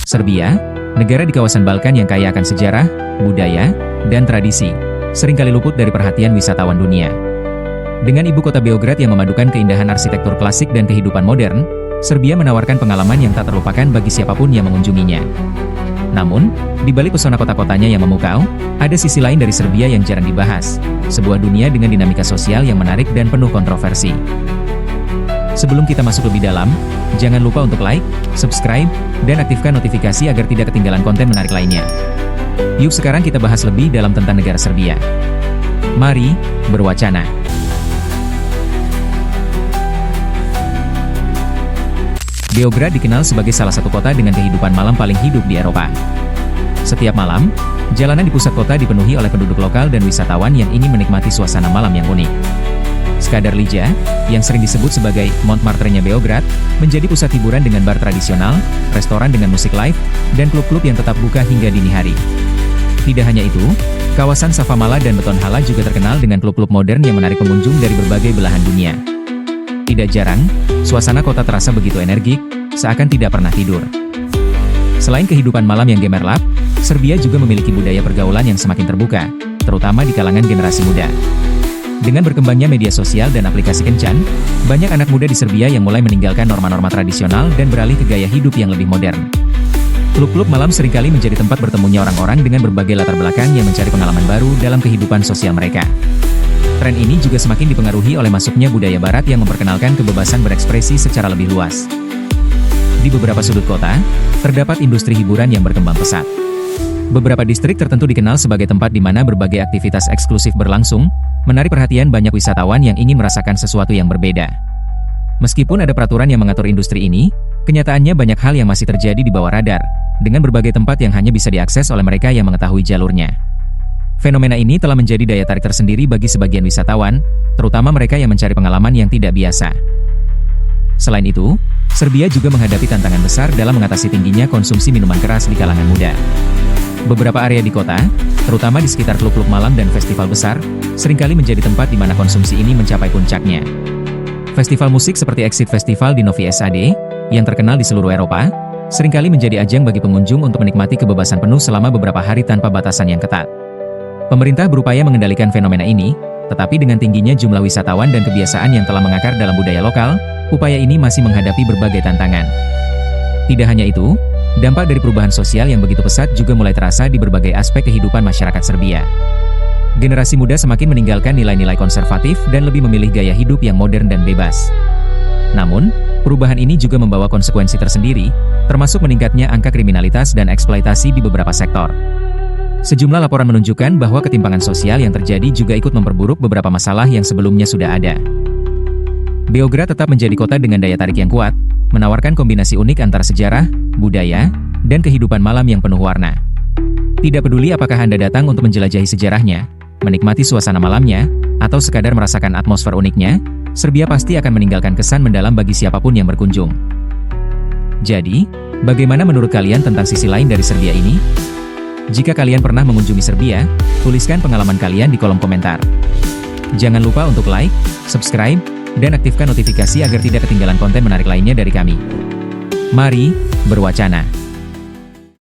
Serbia, negara di kawasan Balkan yang kaya akan sejarah, budaya, dan tradisi, seringkali luput dari perhatian wisatawan dunia. Dengan ibu kota Beograd yang memadukan keindahan arsitektur klasik dan kehidupan modern, Serbia menawarkan pengalaman yang tak terlupakan bagi siapapun yang mengunjunginya. Namun, di balik pesona kota-kotanya yang memukau, ada sisi lain dari Serbia yang jarang dibahas, sebuah dunia dengan dinamika sosial yang menarik dan penuh kontroversi. Sebelum kita masuk lebih dalam, jangan lupa untuk like, subscribe, dan aktifkan notifikasi agar tidak ketinggalan konten menarik lainnya. Yuk sekarang kita bahas lebih dalam tentang negara Serbia. Mari, berwacana. Beograd dikenal sebagai salah satu kota dengan kehidupan malam paling hidup di Eropa. Setiap malam, jalanan di pusat kota dipenuhi oleh penduduk lokal dan wisatawan yang ingin menikmati suasana malam yang unik. Skadar Liđa, yang sering disebut sebagai Montmartre-nya Beograd, menjadi pusat hiburan dengan bar tradisional, restoran dengan musik live, dan klub-klub yang tetap buka hingga dini hari. Tidak hanya itu, kawasan Savamala dan Betonhala juga terkenal dengan klub-klub modern yang menarik pengunjung dari berbagai belahan dunia. Tidak jarang, suasana kota terasa begitu energik, seakan tidak pernah tidur. Selain kehidupan malam yang gemerlap, Serbia juga memiliki budaya pergaulan yang semakin terbuka, terutama di kalangan generasi muda. Dengan berkembangnya media sosial dan aplikasi kencan, banyak anak muda di Serbia yang mulai meninggalkan norma-norma tradisional dan beralih ke gaya hidup yang lebih modern. Klub-klub malam seringkali menjadi tempat bertemunya orang-orang dengan berbagai latar belakang yang mencari pengalaman baru dalam kehidupan sosial mereka. Tren ini juga semakin dipengaruhi oleh masuknya budaya barat yang memperkenalkan kebebasan berekspresi secara lebih luas. Di beberapa sudut kota, terdapat industri hiburan yang berkembang pesat. Beberapa distrik tertentu dikenal sebagai tempat di mana berbagai aktivitas eksklusif berlangsung, menarik perhatian banyak wisatawan yang ingin merasakan sesuatu yang berbeda. Meskipun ada peraturan yang mengatur industri ini, kenyataannya banyak hal yang masih terjadi di bawah radar, dengan berbagai tempat yang hanya bisa diakses oleh mereka yang mengetahui jalurnya. Fenomena ini telah menjadi daya tarik tersendiri bagi sebagian wisatawan, terutama mereka yang mencari pengalaman yang tidak biasa. Selain itu, Serbia juga menghadapi tantangan besar dalam mengatasi tingginya konsumsi minuman keras di kalangan muda. Beberapa area di kota, terutama di sekitar klub-klub malam dan festival besar, seringkali menjadi tempat di mana konsumsi ini mencapai puncaknya. Festival musik seperti Exit Festival di Novi Sad, yang terkenal di seluruh Eropa, seringkali menjadi ajang bagi pengunjung untuk menikmati kebebasan penuh selama beberapa hari tanpa batasan yang ketat. Pemerintah berupaya mengendalikan fenomena ini, tetapi dengan tingginya jumlah wisatawan dan kebiasaan yang telah mengakar dalam budaya lokal, upaya ini masih menghadapi berbagai tantangan. Tidak hanya itu, dampak dari perubahan sosial yang begitu pesat juga mulai terasa di berbagai aspek kehidupan masyarakat Serbia. Generasi muda semakin meninggalkan nilai-nilai konservatif dan lebih memilih gaya hidup yang modern dan bebas. Namun, perubahan ini juga membawa konsekuensi tersendiri, termasuk meningkatnya angka kriminalitas dan eksploitasi di beberapa sektor. Sejumlah laporan menunjukkan bahwa ketimpangan sosial yang terjadi juga ikut memperburuk beberapa masalah yang sebelumnya sudah ada. Beograd tetap menjadi kota dengan daya tarik yang kuat, menawarkan kombinasi unik antara sejarah, budaya, dan kehidupan malam yang penuh warna. Tidak peduli apakah Anda datang untuk menjelajahi sejarahnya, menikmati suasana malamnya, atau sekadar merasakan atmosfer uniknya, Serbia pasti akan meninggalkan kesan mendalam bagi siapapun yang berkunjung. Jadi, bagaimana menurut kalian tentang sisi lain dari Serbia ini? Jika kalian pernah mengunjungi Serbia, tuliskan pengalaman kalian di kolom komentar. Jangan lupa untuk like, subscribe, dan aktifkan notifikasi agar tidak ketinggalan konten menarik lainnya dari kami. Mari, berwacana.